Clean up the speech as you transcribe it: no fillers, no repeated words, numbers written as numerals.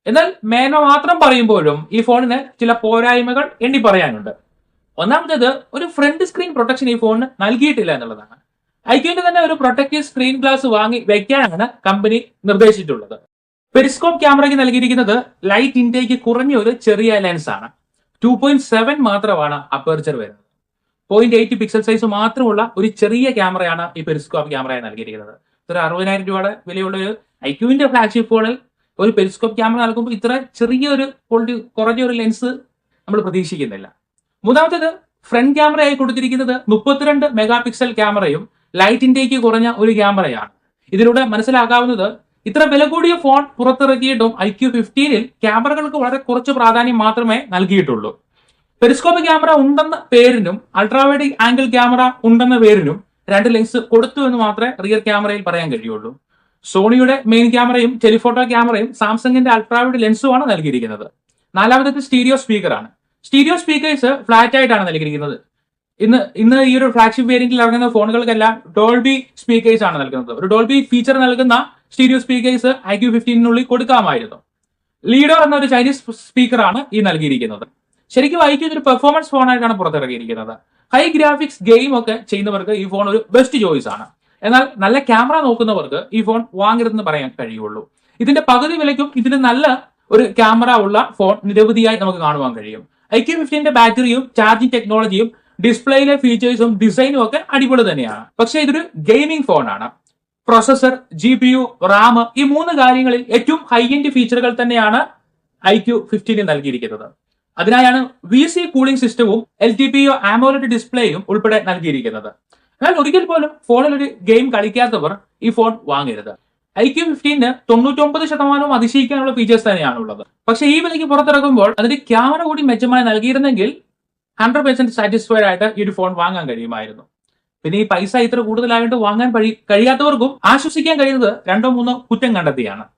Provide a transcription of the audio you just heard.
എന്നാൽ മേന്മ മാത്രം പറയുമ്പോഴും ഈ ഫോണിന് ചില പോരായ്മകൾ എണ്ണി പറയാനുണ്ട്. ഒന്നാമത്തേത്, ഒരു ഫ്രണ്ട് സ്ക്രീൻ പ്രൊട്ടക്ഷൻ ഈ ഫോണിന് നൽകിയിട്ടില്ല എന്നുള്ളതാണ്. ഐക്യുവിന്റെ തന്നെ ഒരു പ്രൊട്ടക്റ്റീവ് സ്ക്രീൻ ഗ്ലാസ് വാങ്ങി വെക്കാനാണ് കമ്പനി നിർദ്ദേശിച്ചിട്ടുള്ളത്. പെരിസ്കോപ്പ് ക്യാമറയ്ക്ക് നൽകിയിരിക്കുന്നത് ലൈറ്റ് ഇൻടേക്ക് കുറഞ്ഞ ഒരു ചെറിയ ലെൻസ് ആണ്. 2.7 മാത്രമാണ് അപ്പർച്ചർ വരുന്നത്. 0.8 പിക്സൽ സൈസ് മാത്രമുള്ള ഒരു ചെറിയ ക്യാമറയാണ് ഈ പെരിസ്കോപ്പ് ക്യാമറയായി നൽകിയിരിക്കുന്നത്. ഇത്ര 60,000 രൂപയുടെ വിലയുള്ള ഒരു ഐക്യുവിന്റെ ഫ്ലാഗ്ഷിപ്പ് ഫോണിൽ ഒരു പെരിസ്കോപ്പ് ക്യാമറ നൽകുമ്പോൾ ഇത്ര ചെറിയൊരു ക്വാളിറ്റി കുറഞ്ഞ ഒരു ലെൻസ് നമ്മൾ പ്രതീക്ഷിക്കുന്നില്ല. മൂന്നാമത്തേത്, ഫ്രണ്ട് ക്യാമറയായി കൊടുത്തിരിക്കുന്നത് 32 മെഗാ പിക്സൽ ക്യാമറയും ലൈറ്റ് ഇൻടേക്ക് കുറഞ്ഞ ഒരു ക്യാമറയാണ്. ഇതിലൂടെ മനസ്സിലാക്കാവുന്നത്, ഇത്ര വില കൂടിയ ഫോൺ പുറത്തിറക്കിയിട്ടും iQOO15 ക്യാമറകൾക്ക് വളരെ കുറച്ച് പ്രാധാന്യം മാത്രമേ നൽകിയിട്ടുള്ളൂ. പെരിസ്കോപ്പ് ക്യാമറ ഉണ്ടെന്ന പേരിനും അൾട്രാവൈഡ് ആംഗിൾ ക്യാമറ ഉണ്ടെന്ന പേരിനും രണ്ട് ലെൻസ് കൊടുത്തു എന്ന് മാത്രമേ റിയർ ക്യാമറയിൽ പറയാൻ കഴിയുള്ളൂ. സോണിയുടെ മെയിൻ ക്യാമറയും ടെലിഫോട്ടോ ക്യാമറയും സാംസങ്ങിന്റെ അൾട്രാവൈഡ് ലെൻസുമാണ് നൽകിയിരിക്കുന്നത്. നാലാമത്തെ സ്റ്റീരിയോ സ്പീക്കറാണ്. സ്റ്റീരിയോ സ്പീക്കേഴ്സ് ഫ്ലാറ്റ് ആയിട്ടാണ് നൽകിയിരിക്കുന്നത്. ഇന്ന് ഈ ഒരു ഫ്ലാഗ്ഷിപ്പ് വേരിയന്റിൽ ഇറങ്ങുന്ന ഫോണുകൾക്കെല്ലാം ഡോൾബി സ്പീക്കേഴ്സ് ആണ് നൽകുന്നത്. ഒരു ഡോൾബി ഫീച്ചർ നൽകുന്ന സ്റ്റീരിയോ സ്പീക്കേഴ്സ് iQOO15 കൊടുക്കാമായിരുന്നു. ലീഡോ എന്ന ഒരു ചൈനീസ് സ്പീക്കറാണ് ഈ നൽകിയിരിക്കുന്നത്. ശരിക്കും iQOO ഇതൊരു പെർഫോമൻസ് ഫോണായിട്ടാണ് പുറത്തിറങ്ങിയിരിക്കുന്നത്. ഹൈ ഗ്രാഫിക്സ് ഗെയിം ഒക്കെ ചെയ്യുന്നവർക്ക് ഈ ഫോൺ ഒരു ബെസ്റ്റ് ചോയ്സ് ആണ്. എന്നാൽ നല്ല ക്യാമറ നോക്കുന്നവർക്ക് ഈ ഫോൺ വാങ്ങരുതെന്ന് പറയാൻ കഴിയുള്ളൂ. ഇതിന്റെ പകുതി വിലയ്ക്കും ഇതിന് നല്ല ഒരു ക്യാമറ ഉള്ള ഫോൺ നിരവധിയായി നമുക്ക് കാണുവാൻ കഴിയും. iQOO15 ബാറ്ററിയും ചാർജിംഗ് ടെക്നോളജിയും ഡിസ്പ്ലേയിലെ ഫീച്ചേഴ്സും ഡിസൈനും ഒക്കെ അടിപൊളി തന്നെയാണ്. പക്ഷേ ഇതൊരു ഗെയിമിംഗ് ഫോണാണ്. പ്രൊസസർ, GPU, റാം ഈ മൂന്ന് കാര്യങ്ങളിൽ ഏറ്റവും ഹൈ എൻഡ് ഫീച്ചറുകൾ തന്നെയാണ് iQOO15 നൽകിയിരിക്കുന്നത്. അതിനായാണ് VC കൂളിംഗ് സിസ്റ്റവും LTPO AMOLED ഡിസ്പ്ലേയും ഉൾപ്പെടെ നൽകിയിരിക്കുന്നത്. എന്നാൽ ഒരിക്കൽ പോലും ഫോണിൽ ഒരു ഗെയിം കളിക്കാത്തവർ ഈ ഫോൺ വാങ്ങരുത്. iQOO15 99% അതിശയിക്കാനുള്ള ഫീച്ചേഴ്സ് തന്നെയാണ് ഉള്ളത്. പക്ഷെ ഈ വിലയ്ക്ക് പുറത്തിറക്കുമ്പോൾ അതിന്റെ ക്യാമറ കൂടി മെച്ചമായി നൽകിയിരുന്നെങ്കിൽ 100% സാറ്റിസ്ഫൈഡ് ആയിട്ട് ഈ ഒരു ഫോൺ വാങ്ങാൻ കഴിയുമായിരുന്നു. പിന്നെ ഈ പൈസ ഇത്ര കൂടുതലായിട്ട് വാങ്ങാൻ കഴിയാത്തവർക്കും ആശ്വസിക്കാൻ കഴിയുന്നത് 2-3 കുറ്റം കണ്ടെത്തിയാണ്.